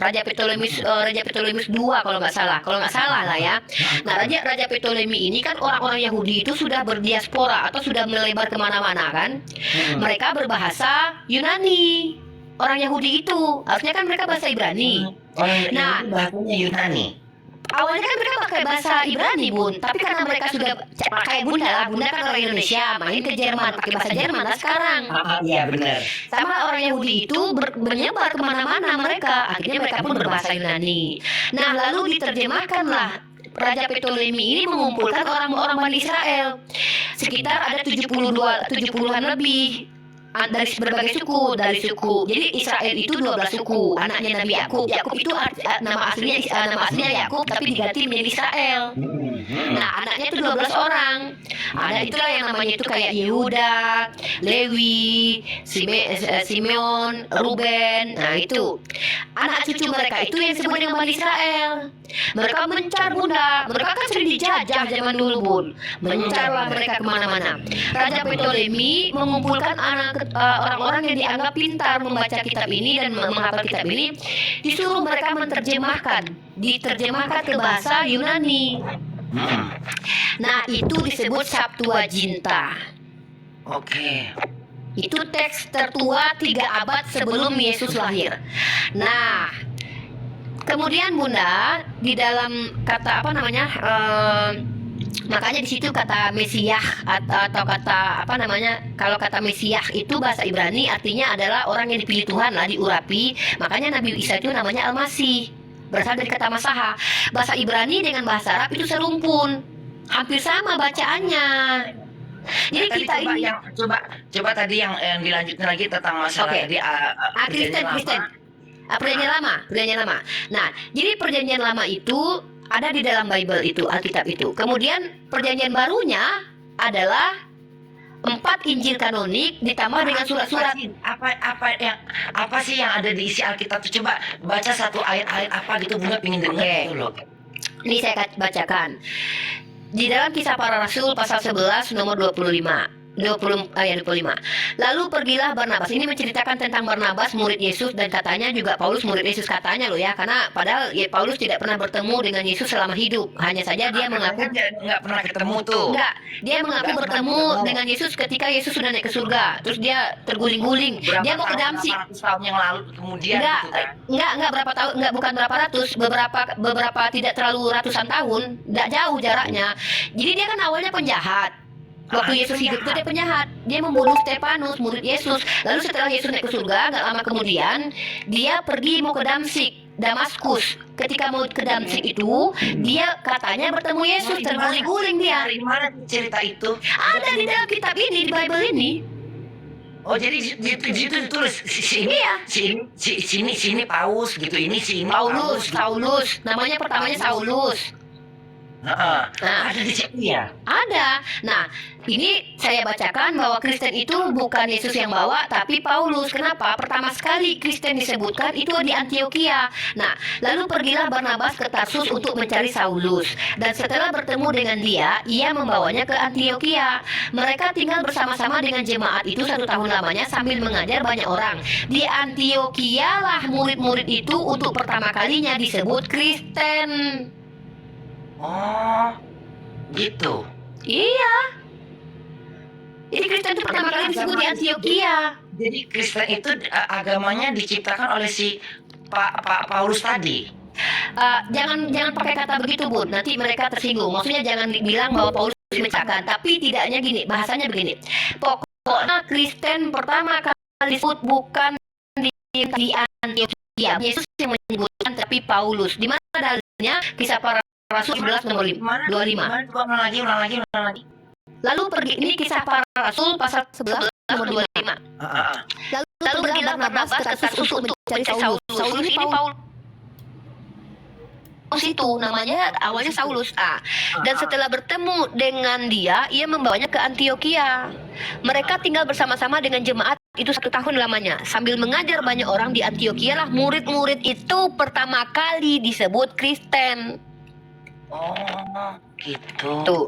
Raja Ptolemeus II kalau nggak salah lah ya. Nah, Raja Ptolemy ini kan orang-orang Yahudi itu sudah berdiaspora atau sudah melebar kemana-mana kan. Mereka berbahasa Yunani. Orang Yahudi itu harusnya kan mereka bahasa Ibrani. Nah, bahasanya Yunani. Awalnya kan mereka pakai bahasa Ibrani Bun, tapi karena mereka sudah kayak Bunda kan orang Indonesia main ke Jerman pakai bahasa Jerman lah sekarang. Iya benar. Sama orang Yahudi itu menyebar kemana-mana mereka, akhirnya mereka pun berbahasa Yunani. Nah, lalu diterjemahkanlah. Raja Ptolemy ini mengumpulkan orang-orang Bani Israel. Sekitar ada 70-an lebih dari berbagai suku, jadi Israel itu 12 suku, anaknya Nabi Yakub. Yakub itu nama aslinya Yakub tapi diganti menjadi Israel. Nah, anaknya itu 12 orang. Ada itulah yang namanya itu kayak Yehuda, Lewi, Simeon, Ruben. Nah, itu anak cucu mereka itu yang disebut dengan Bani Israel. Mereka mencar Bunda. Mereka kan sering dijajah zaman dulu Bun. Mencarlah mereka kemana-mana. Raja Ptolemy mengumpulkan orang-orang yang dianggap pintar membaca kitab ini dan menghafal kitab ini, disuruh mereka diterjemahkan ke bahasa Yunani. Nah, itu disebut Septuaginta. Oke. Itu teks tertua 3 abad sebelum Yesus lahir. Nah, kemudian Bunda di dalam kata makanya di situ kata Mesiah atau kata kalau kata Mesiah itu bahasa Ibrani artinya adalah orang yang dipilih Tuhan lah, diurapi. Makanya Nabi Isa itu namanya Al-Masih, berasal dari kata Masaha. Bahasa Ibrani dengan bahasa Arab itu serumpun, hampir sama bacaannya. Jadi Tadi kita coba ini yang coba tadi yang dilanjutin lagi tentang masalah Oke. tadi Kristen, perjanjian lama, perjanjian lama. Nah, jadi perjanjian lama itu ada di dalam Bible itu, Alkitab itu. Kemudian perjanjian barunya adalah 4 Injil kanonik ditambah dengan surat-surat. Apa sih yang ada di isi Alkitab itu? Coba baca satu ayat-ayat apa gitu, Bunda pengen dengar Oke. gitu loh. Ini saya bacakan. Di dalam Kisah Para Rasul pasal 11 nomor ayat 25. Lalu pergilah Barnabas. Ini menceritakan tentang Barnabas murid Yesus, dan katanya juga Paulus murid Yesus, katanya loh ya, karena padahal ya, Paulus tidak pernah bertemu dengan Yesus selama hidup. Hanya saja dia mengaku nggak pernah ketemu tuh. enggak, dia mengaku Nggak bertemu pernah dengan Yesus ketika Yesus sudah naik ke surga. Terus dia terguling-guling. Dia mau ke Damsyik. 800 tahun yang lalu kemudian Enggak, gitu kan. enggak berapa tahun, enggak, bukan berapa ratus, beberapa tidak terlalu ratusan tahun, enggak jauh jaraknya. Jadi dia kan awalnya penjahat. Waktu Yesus hidup itu dia penjahat. Dia membunuh Stefanus, murid Yesus. Lalu setelah Yesus naik ke surga, enggak lama kemudian dia pergi mau ke Damaskus. Ketika mau ke Damsyik itu, dia katanya bertemu Yesus, terguling-guling dia. Dari mana cerita itu? Ada di dalam kitab ini, di Bible ini. Oh, jadi itu ditulis sini Iya. sini Paulus gitu, ini sini Paulus. Saulus. Namanya pertamanya Saulus. Nah, Nah, ada di sini ya. ada. Nah, ini saya bacakan bahwa Kristen itu bukan Yesus yang bawa, tapi Paulus. Kenapa? Pertama sekali Kristen disebutkan itu di Antiokhia. Nah, lalu pergilah Barnabas ke Tarsus untuk mencari Saulus. Dan setelah bertemu dengan dia, ia membawanya ke Antiokhia. Mereka tinggal bersama-sama dengan jemaat itu 1 tahun lamanya sambil mengajar banyak orang. Di Antiokhia lah murid-murid itu untuk pertama kalinya disebut Kristen. Oh, gitu. Iya. Jadi Kristen itu pertama kali disebut di Antiokhia. Jadi Kristen itu agamanya diciptakan oleh si Pak Paulus tadi. Jangan pakai kata begitu, Bun. Nanti mereka tersinggung. Maksudnya jangan dibilang bahwa Paulus memecahkan, tapi tidaknya gini, bahasanya begini. Pokoknya Kristen pertama kali disebut bukan di Antiokhia. Yesus yang menyebutkan, tapi Paulus. Di mana dalilnya? Kisah Para Rasul 11 nomor 25. Ulang lagi. Lalu pergi, ini Kisah Para Rasul pasal 11 nomor 25. Lalu pergilah Barnabas ke Tarsus untuk mencari Saulus. Saulus ini Paulus itu namanya awalnya Saulus. Dan setelah bertemu dengan dia, ia membawanya ke Antiokhia. Mereka tinggal bersama-sama dengan jemaat itu 1 tahun lamanya sambil mengajar banyak orang di Antiokhia lah murid-murid itu pertama kali disebut Kristen. Oh, gitu. Tuh.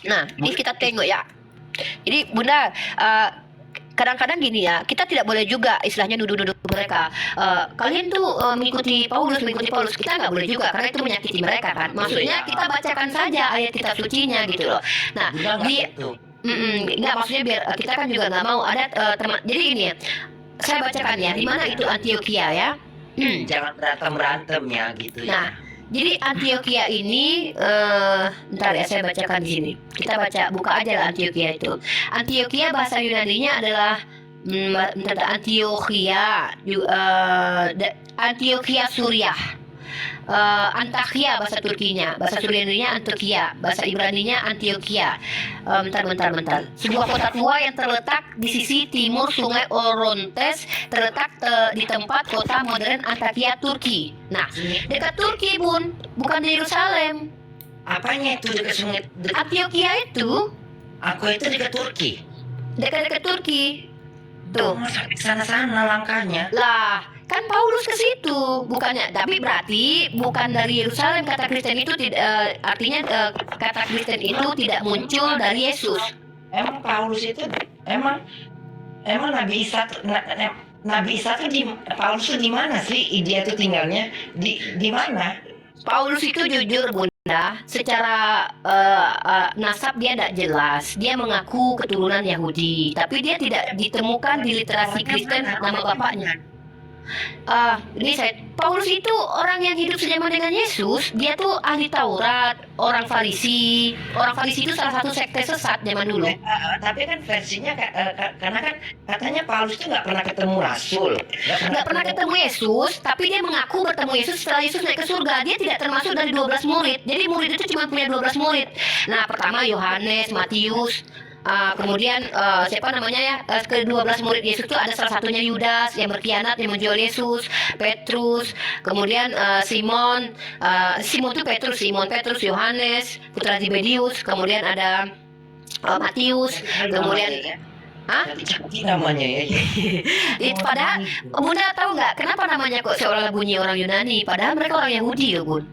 Nah, ini kita tengok ya. Jadi Bunda, kadang-kadang gini ya, kita tidak boleh juga istilahnya nuduh-nuduh mereka. Kalian tuh mengikuti Paulus, kita nggak boleh juga karena itu menyakiti mereka kan. Maksudnya kita bacakan saja ayat kitab sucinya gitu loh. Nah, nggak, maksudnya biar kita kan juga nggak mau ada teman. Jadi ini ya, saya bacakan ya, di mana itu Antiokhia ya. Jangan berantem ya gitu ya. Nah, jadi Antiokhia ini, ntar ya saya bacakan di sini. Kita buka aja lah Antiokhia itu. Antiokhia bahasa Yunaninya adalah Antiokhia Suriah. Antakya bahasa Turkinya, bahasa Surianinya Antiokhia, bahasa Ibraninya Antiokhia. Bentar. Sebuah kota tua yang terletak di sisi timur Sungai Orontes, terletak di tempat kota modern Antakya, Turki. Nah, dekat Turki, Bun, bukan di Yerusalem. Apanya itu dekat sungai? Antiokhia itu Aku itu dekat Turki. dekat Turki. Tuh. Sampai sana langkahnya. Lah, kan Paulus ke situ, bukannya. Tapi berarti bukan dari Yerusalem. Kata Kristen itu tidak, artinya kata Kristen itu tidak muncul dari Yesus. Emang Paulus itu emang Nabi Isa Nabi Isa tuh Paulus tuh di mana sih? Dia tuh tinggalnya di mana? Paulus itu jujur, Bunda, secara nasab dia tidak jelas. Dia mengaku keturunan Yahudi, tapi dia tidak ditemukan di literasi Kristen nama bapaknya. Ini Paulus itu orang yang hidup sejaman dengan Yesus. Dia tuh ahli Taurat, orang Farisi. Orang Farisi itu salah satu sekte sesat zaman dulu. Tapi kan versinya karena kan katanya Paulus itu nggak pernah ketemu Rasul, Nggak pernah ketemu Yesus, tapi dia mengaku bertemu Yesus setelah Yesus naik ke surga. Dia tidak termasuk dari 12 murid. Jadi murid itu cuma punya 12 murid. Nah, pertama Yohanes, Matius, kemudian siapa namanya ya, ke-12 murid Yesus itu ada salah satunya Yudas yang berkhianat, yang menjual Yesus, Petrus, kemudian Simon itu Petrus, Yohanes putra Zebedius, kemudian ada Matius, kemudian Cantik namanya ya. itu padahal Bunda tahu nggak kenapa namanya kok seolah bunyi orang Yunani, padahal mereka orang Yahudi loh Bun.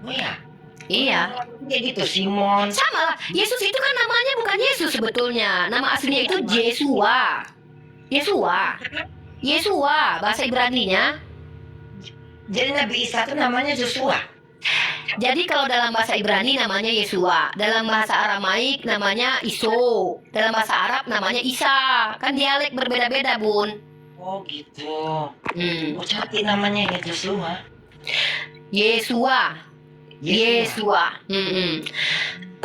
Oh ya, Iya. kayak gitu Simon. Sama lah, Yesus itu kan namanya bukan Yesus sebetulnya. Nama aslinya itu Yesua. Yesua, bahasa Ibraninya. Jadi Nabi Isa itu namanya Joshua. Jadi kalau dalam bahasa Ibrani namanya Yesua, dalam bahasa Aramaik namanya Iso, dalam bahasa Arab namanya Isa. Kan dialek berbeda-beda, Bun. Oh gitu. Oh cantik namanya ya Joshua. Yesua.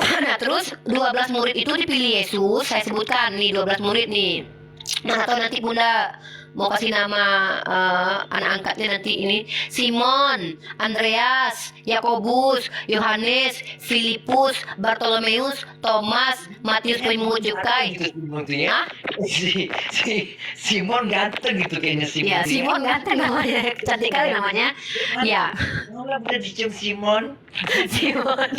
Nah terus 12 murid itu dipilih Yesus. Saya sebutkan nih 12 murid nih. Mana tahu nanti Bunda mau kasih nama anak angkatnya nanti ini: Simon, Andreas, Yakobus, Yohanes, Filipus, Bartolomeus, Thomas, Matius pemungut cukai. Hah? Si Simon ganteng gitu kayaknya Simon. Ya, Simon ganteng namanya, cantik kali namanya. Ya, Nggak pernah dicium Simon. Simon.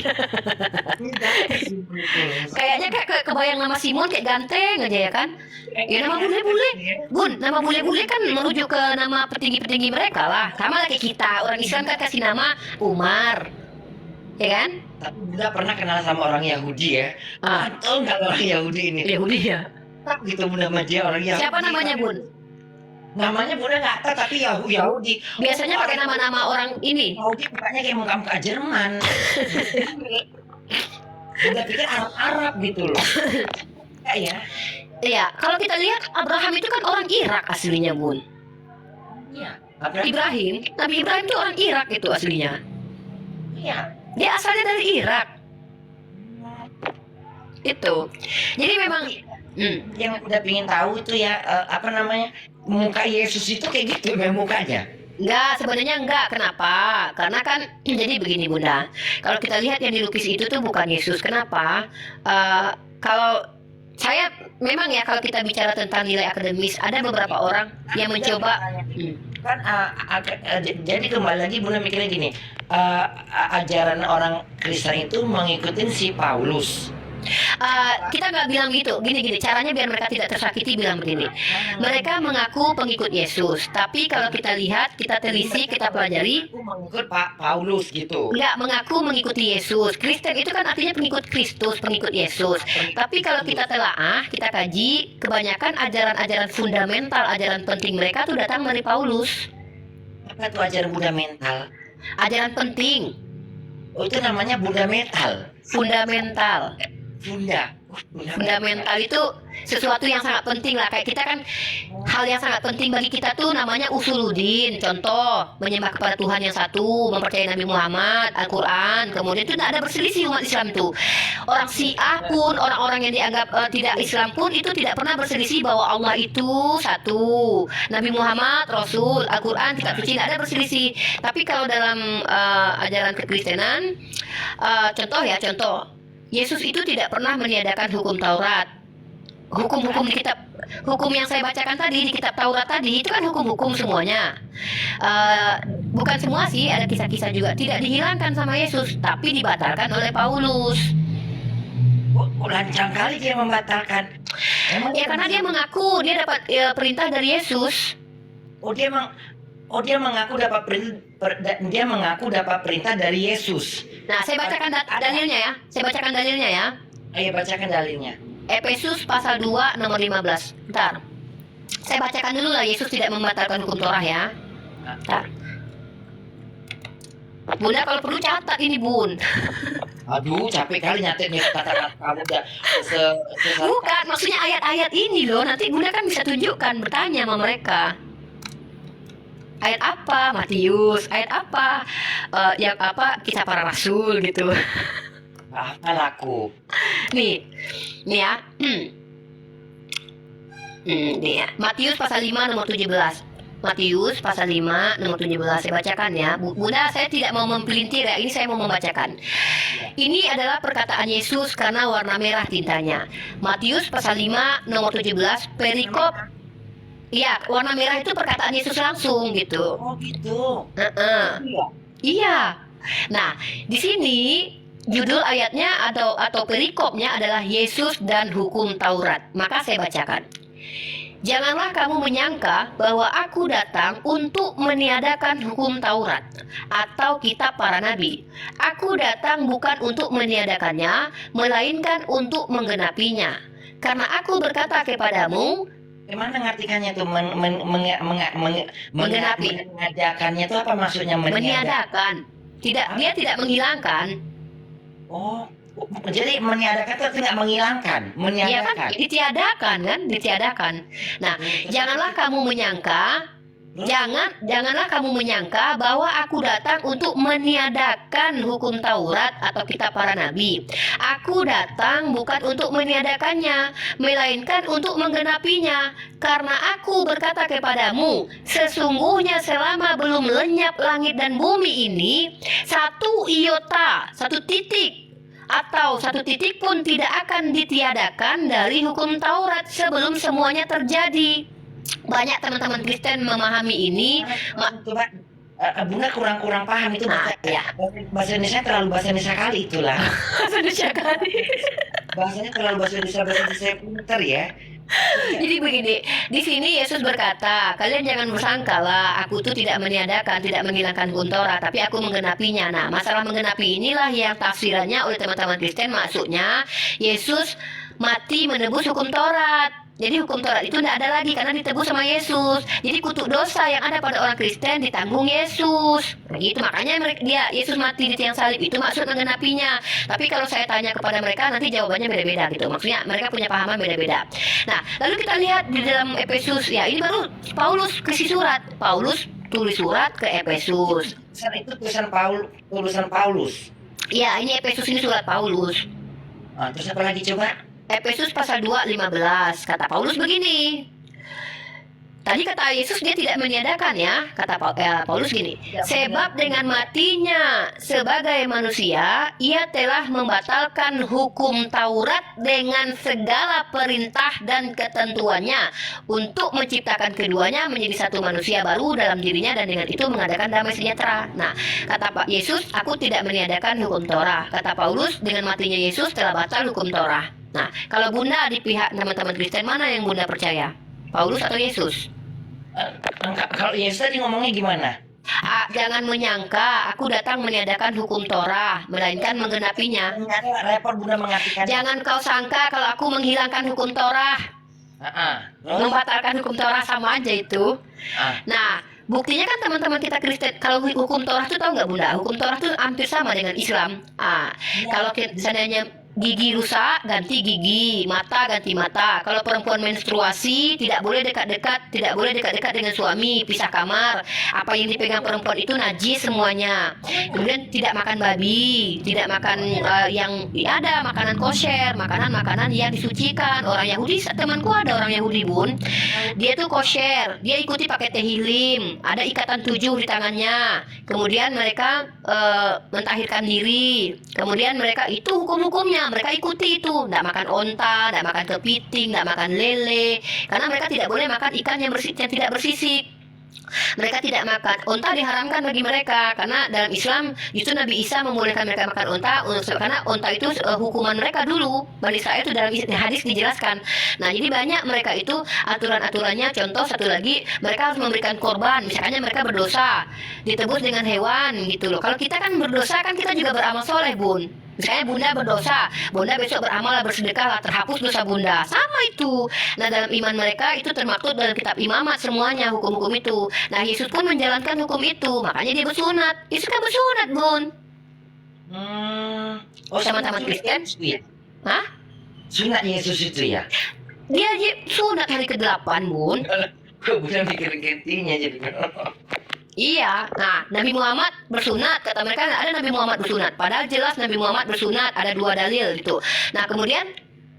Kayaknya kayak kebayang nama Simon kayak ganteng aja ya kan? Ya nama bule-bule. Bun, nama bule-bule kan merujuk ke nama petinggi-petinggi mereka lah. Sama lah kayak kita, orang Islam kan kasih nama Umar. Ya kan? Tapi Bunda pernah kenal sama orang Yahudi ya. Tahu nggak orang Yahudi ini? Yahudi ya. Tak gitu Bunda sama dia orang Yahudi. Siapa namanya, Bun? Namanya Bunda nggak tahu tapi Yahudi. Biasanya pakai nama-nama orang ini. Yahudi mukanya kayak muka-muka Jerman. Bunda pikir Arab-Arab gitu loh. Ya. Iya, kalau kita lihat Abraham itu kan orang Irak aslinya, Bun. Iya. Nabi Ibrahim itu orang Irak itu aslinya. Iya. Dia asalnya dari Irak. Itu. Jadi memang Yang udah pingin tahu itu ya apa namanya, muka Yesus itu kayak gitu memang mukanya. sebenarnya enggak. Kenapa? Karena kan jadi begini Bunda. Kalau kita lihat yang dilukis itu tuh bukan Yesus. Kenapa? Kalau saya memang ya kalau kita bicara tentang nilai akademis, ada beberapa orang yang mencoba Kan jadi kembali lagi Bunda mikirnya gini, ajaran orang Kristen itu mengikuti si Paulus. kita nggak bilang gitu. Gini caranya biar mereka tidak tersakiti, bilang begini. Mereka mengaku pengikut Yesus, tapi kalau kita lihat, kita telisik, kita pelajari, Mengikut Pak Paulus gitu. nggak mengaku mengikuti Yesus. Kristen itu kan artinya pengikut Kristus, pengikut Yesus. Tapi kalau kita telaah, kita kaji, kebanyakan ajaran-ajaran fundamental, ajaran penting mereka tuh datang dari Paulus. Apa itu ajaran fundamental? Ajaran penting, Oh itu namanya fundamental. fundamental. Fundamental Itu sesuatu yang sangat penting lah. Kayak kita kan, hal yang sangat penting bagi kita tuh namanya usuludin. Contoh, menyembah kepada Tuhan yang satu, mempercayai Nabi Muhammad, Al-Quran. Kemudian itu tidak ada berselisih umat Islam tuh. Orang Syiah pun, orang-orang yang dianggap tidak Islam pun, itu tidak pernah berselisih bahwa Allah itu satu, Nabi Muhammad Rasul, Al-Quran, kitab suci, tidak ada berselisih. Tapi kalau dalam ajaran kekristenan, contoh Yesus itu tidak pernah meniadakan hukum Taurat. Hukum-hukum di kitab, hukum yang saya bacakan tadi di kitab Taurat tadi, itu kan hukum-hukum semuanya. Bukan semua sih, ada kisah-kisah juga tidak dihilangkan sama Yesus, tapi dibatalkan oleh Paulus. lancang kali dia membatalkan. Ya karena dia mengaku dia dapat perintah dari Yesus. Dia mengaku dapat perintah dari Yesus. Nah, saya bacakan dalilnya ya. Ayo bacakan dalilnya. Efesus pasal 2 nomor 15. Bentar. Saya bacakan dulu lah, Yesus tidak membatalkan hukum Torah ya. Bentar. Bunda kalau perlu catat ini, Bun. Aduh, capek kali nyatetnya kata-kata kamu udah Bukan, maksudnya ayat-ayat ini loh. Nanti Bunda kan bisa tunjukkan, bertanya sama mereka. Ayat apa? Matius. Ayat apa? Yang apa? Kisah para Rasul gitu. Apa laku? Nih ya. Nih ya. Matius pasal 5 nomor 17. Matius pasal 5 nomor 17. Saya bacakan ya. Bunda, saya tidak mau mempelintir ya. Ini saya mau membacakan. Ini adalah perkataan Yesus karena warna merah tintanya. Matius pasal 5 nomor 17 perikop. Iya, warna merah itu perkataan Yesus langsung gitu. Oh gitu. Iya. Iya. Nah, di sini judul ayatnya atau perikopnya adalah Yesus dan hukum Taurat. Maka saya bacakan. Janganlah kamu menyangka bahwa aku datang untuk meniadakan hukum Taurat atau kitab para nabi. Aku datang bukan untuk meniadakannya, melainkan untuk menggenapinya. Karena aku berkata kepadamu, Gimana ngartikannya tuh Menggenapi. mengadakannya itu apa maksudnya meniadakan. Dia tidak menghilangkan. Oh, jadi meniadakan itu tidak menghilangkan, Iya kan? meniadakan. Ditiadakan. Nah, janganlah kamu menyangka bahwa aku datang untuk meniadakan hukum Taurat atau kitab para nabi. Aku datang bukan untuk meniadakannya, melainkan untuk menggenapinya. Karena aku berkata kepadamu, sesungguhnya selama belum lenyap langit dan bumi ini, satu iota, satu titik atau satu titik pun tidak akan ditiadakan dari hukum Taurat sebelum semuanya terjadi. Banyak teman-teman Kristen memahami ini. Coba Bunda kurang paham itu Nah, ya. bahasa Indonesia terlalu bahasa Indonesia kali itulah. Bahasanya terlalu bahasa Indonesia pinter ya. Jadi begini, di sini Yesus berkata, kalian jangan bersangkalah, aku tuh tidak meniadakan, tidak menghilangkan hukum Taurat, tapi aku menggenapinya. Nah, masalah menggenapi inilah yang tafsirannya oleh teman-teman Kristen, maksudnya Yesus mati menebus hukum Taurat. Jadi hukum Taurat itu tidak ada lagi karena ditebus sama Yesus. Jadi kutuk dosa yang ada pada orang Kristen ditanggung Yesus. Nah, gitu makanya Yesus mati di tiang salib itu maksud menggenapinya. Tapi kalau saya tanya kepada mereka nanti jawabannya beda-beda gitu. Maksudnya mereka punya pahaman beda-beda. Nah, lalu kita lihat di dalam Efesus ya, ini baru Paulus kasih surat. Paulus tulis surat ke Efesus. Itu tulisan Paulus. Ya, ini Efesus ini surat Paulus. Terus apa lagi coba? Efesus pasal 2:15 kata Paulus begini. Tadi kata Yesus dia tidak meniadakan ya, kata Paulus gini. Sebab dengan matinya sebagai manusia, ia telah membatalkan hukum Taurat dengan segala perintah dan ketentuannya untuk menciptakan keduanya menjadi satu manusia baru dalam dirinya dan dengan itu mengadakan damai sejahtera. Nah, kata Pak Yesus, aku tidak meniadakan hukum Torah. Kata Paulus, dengan matinya Yesus telah batal hukum Torah. Nah, kalau Bunda di pihak teman-teman Kristen mana yang Bunda percaya? Paulus atau Yesus? Kalau Yesus tadi ngomongnya gimana? Jangan menyangka aku datang meniadakan hukum Torah, melainkan menggenapinya. Repot Bunda mengartikan. Jangan kau sangka kalau aku menghilangkan hukum Torah, membatalkan hukum Torah, sama aja itu. Nah, buktinya kan teman-teman kita Kristen, kalau hukum Torah itu tahu nggak Bunda? Hukum Torah itu hampir sama dengan Islam. Kalau seandainya gigi rusak, ganti gigi, mata ganti mata. Kalau perempuan menstruasi, tidak boleh dekat-dekat dengan suami, pisah kamar. Apa yang dipegang perempuan itu najis semuanya. Kemudian tidak makan babi, tidak makan yang ada makanan kosher, makanan yang disucikan. Orang Yahudi, temanku ada orang Yahudi Bun, dia tuh kosher, dia ikuti pakai tehillim, ada ikatan 7 di tangannya. Kemudian mereka mentahirkan diri. Kemudian mereka itu hukum-hukumnya mereka ikuti itu, tidak makan onta, tidak makan kepiting, tidak makan lele, karena mereka tidak boleh makan ikan yang tidak bersisik. Mereka tidak makan onta, diharamkan bagi mereka karena dalam Islam justru Nabi Isa membolehkan mereka makan onta karena onta itu hukuman mereka dulu. Bani Israel itu dalam hadis dijelaskan. Nah, jadi banyak mereka itu aturan-aturannya. Contoh satu lagi, mereka harus memberikan korban. Misalnya mereka berdosa, ditebus dengan hewan gitu loh. Kalau kita kan berdosa kan kita juga beramal soleh Bun. Misalnya Bunda berdosa, Bunda besok beramal bersedekah, terhapus dosa Bunda. Sama itu. Nah, dalam iman mereka itu termaktub dalam kitab imamat semuanya hukum-hukum itu. Nah, Yesus pun menjalankan hukum itu. Makanya dia bersunat. Yesus kan bersunat, Bun. Sama-sama Kristen? Hah? Sunat Yesus itu ya? Dia sunat hari ke-8, Bun. Kok Bunda mikir gantinya jadi. Iya, nah Nabi Muhammad bersunat, kata mereka ada Nabi Muhammad bersunat. Padahal jelas Nabi Muhammad bersunat, ada 2 dalil gitu. Nah kemudian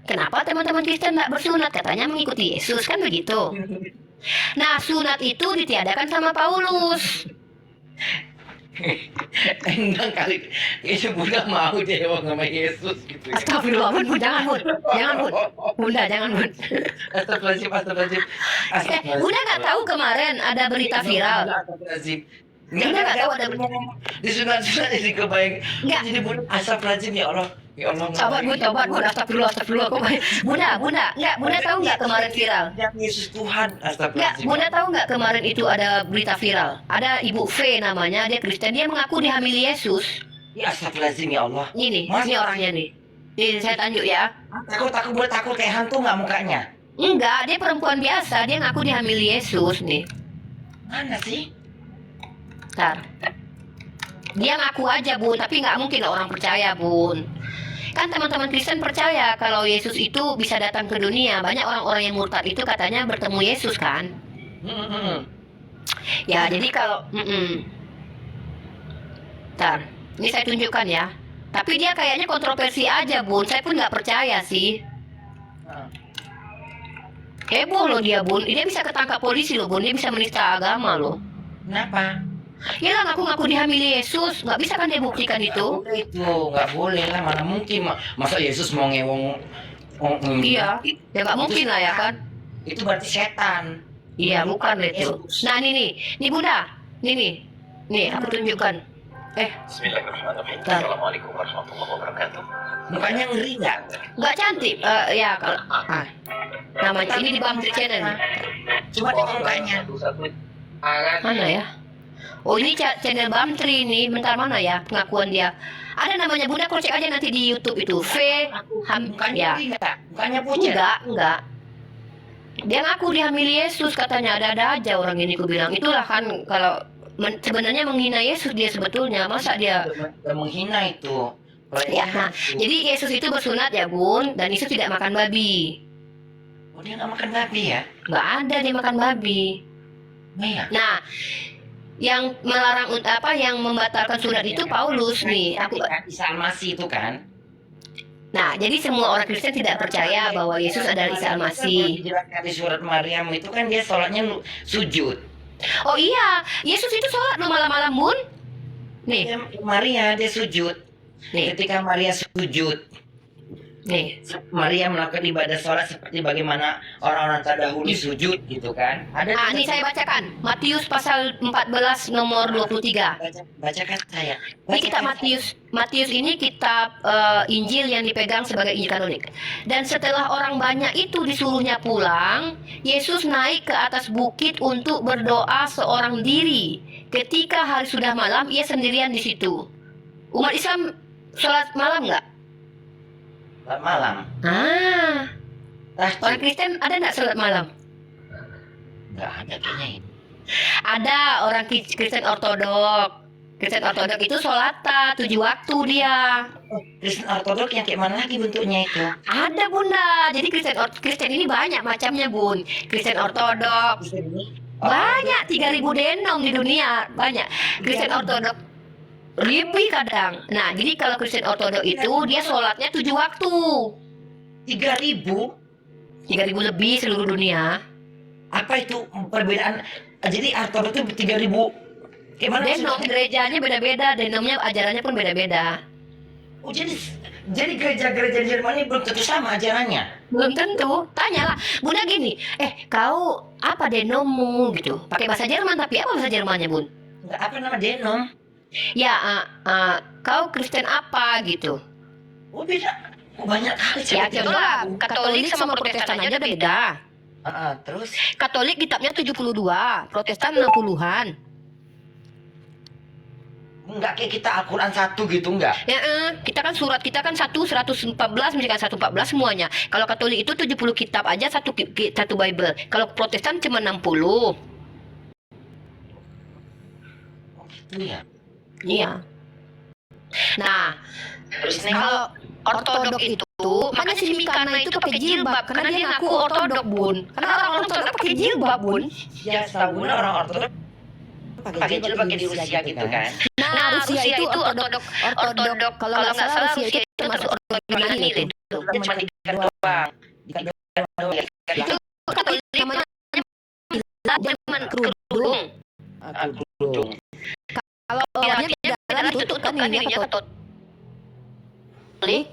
kenapa teman-teman Kristen tidak bersunat? Katanya mengikuti Yesus, kan begitu. Nah sunat itu ditiadakan sama Paulus. Enggak kali, kayaknya Bunda mau jawab sama Yesus gitu ya. Astagfirullah, Bun, jangan Bun, jangan Bun, Bunda jangan Bun. Astagfirullahaladzim. Bunda nggak tahu kemarin ada berita viral. Astagfirullahaladzim. Bunda nggak tahu ada di sunat jadi kebayang. Nggak. Jadi Bunda astagfirullahaladzim ya Allah. Ya Allah. Tobat Bun, astagfirullah. Bunda, Bunda tahu nggak kemarin viral? Yang Yesus Tuhan. Nggak, Astagfirullahaladzim. Bunda tahu nggak kemarin itu ada berita viral? Ada Ibu V namanya, dia Kristen, dia mengaku dihamili Yesus. Ya astagfirullahaladzim ya Allah. Ini Mas- orangnya nih. Nih saya tunjuk ya. Takut kayak hantu nggak mukanya? Enggak, dia perempuan biasa, dia ngaku dihamili Yesus nih. Mana sih? Ntar. Dia ngaku aja Bun, tapi nggak mungkin orang percaya Bun. Kan teman-teman Kristen percaya kalau Yesus itu bisa datang ke dunia. Banyak orang-orang yang murtad itu katanya bertemu Yesus kan. Ya jadi kalau Ntar, ini saya tunjukkan ya. Tapi dia kayaknya kontroversi aja Bun, saya pun nggak percaya sih. Heboh loh dia Bun, dia bisa ketangkap polisi loh Bun, dia bisa menista agama loh. Kenapa? Ya lah ngaku-ngaku dihamili Yesus, nggak bisa kan dia buktikan itu? Nggak boleh lah, mana mungkin masa Yesus mau ngewong. Iya, ya nggak mungkin lah ya kan? Itu berarti setan. Iya bukan itu. Nah nih Bunda, nih aku tunjukkan. Bismillahirrahmanirrahim. Bentar. Assalamualaikum warahmatullahi wabarakatuh. Mukanya ngeri nggak? Nggak cantik, ya kalau namanya ini di Bang Channel nih. Coba tengok mukanya. Mana ya? Oh ini channel Bang Tri nih, bentar mana ya pengakuan dia? Ada namanya Bunda, kalau cek aja nanti di YouTube itu Mukanya ya. ngeri nggak? Mukanya pucat. Enggak. Dia ngaku dihamili Yesus katanya, ada aja orang ini ku bilang. Itulah kan kalau sebenarnya menghina Yesus dia sebetulnya, masa dia Udah menghina itu. ya, nah, jadi Yesus itu bersunat ya Bun, dan Yesus tidak makan babi. Oh, dia nggak makan babi ya? Nggak ada dia makan babi. Iya. Nah, yang melarang yang membatalkan sunat itu Paulus nih. Isa Al-Masih itu kan? Nah, jadi semua orang Kristen tidak percaya bahwa Yesus adalah Isa Al-Masih. Dijelaskan di surat Maryam itu kan dia sholatnya sujud. Oh iya, Yesus itu sholat loh malam-malam Bun. Nih, Maria dia sujud. nih, Ketika Maria sujud, nih. Maria melakukan ibadah sholat seperti bagaimana orang-orang terdahulu sujud gitu kan? Ada Nih saya bacakan Matius pasal 14 nomor 23. bacakan saya. Ini kitab Matius ini kitab Injil yang dipegang sebagai Injil kanonik. Dan setelah orang banyak itu disuruhnya pulang, Yesus naik ke atas bukit untuk berdoa seorang diri. Ketika hari sudah malam, ia sendirian di situ. Umat Islam sholat malam nggak? Selamat malam. Orang Kristen ada nggak sholat malam? Nggak ada kayaknya ini. Ada orang Kristen Ortodok. Kristen Ortodok itu sholat 7 waktu dia. Kristen Ortodok yang kayak mana lagi bentuknya itu? Ada Bunda. Jadi Kristen ini banyak macamnya Bun. Kristen Ortodok Kristen ini banyak 3.000 denom di dunia banyak. Kristen Ortodok lebih kadang. Nah jadi kalau Kristen Ortodok itu dia sholatnya 7 waktu. 3.000. 3.000 lebih seluruh dunia. Apa itu perbedaan? Jadi Ortodok itu 3.000. Kayak mana Denom maksudnya? gerejanya beda-beda, denomnya ajarannya pun beda-beda. Oh, jadi gereja-gereja di Jerman ini belum tentu sama ajarannya. Belum tentu. Tanyalah Bunda gini, kau apa denommu gitu? Pakai bahasa Jerman, tapi apa bahasa Jermannya Bun? Nggak, apa nama denom? Ya, kau Kristen apa gitu? Oh, beda. Oh, banyak kali. Ya coba Katolik sama Protestan aja beda. Terus Katolik kitabnya 72, Protestan 60-an. nggak kayak kita Al-Quran 1 gitu nggak? Ya, kita kan surat kita kan 114, misalkan 114 semuanya. Kalau Katolik itu 70 kitab aja satu Bible. Kalau Protestan cuma 60. Oh, gitu ya. Iya. Nah, Terus nih kalau Ortodok itu, makanya si Mikana itu pakai jilbab karena dia ngaku Ortodok Bun. Karena orang Ortodok pakai jilbab Bun. ya setahu gue orang Ortodok pakai jilbab pakai di Rusia gitu kan. Nah, Rusia itu ortodok. Kalau nggak salah Rusia itu termasuk ortodok Yunani itu. Dia cuma diikat doang. Diikat doang. Itu Katolik namanya zaman kerudung. Kerudung. Kalau dia jalan ditutup kan ininya Katolik.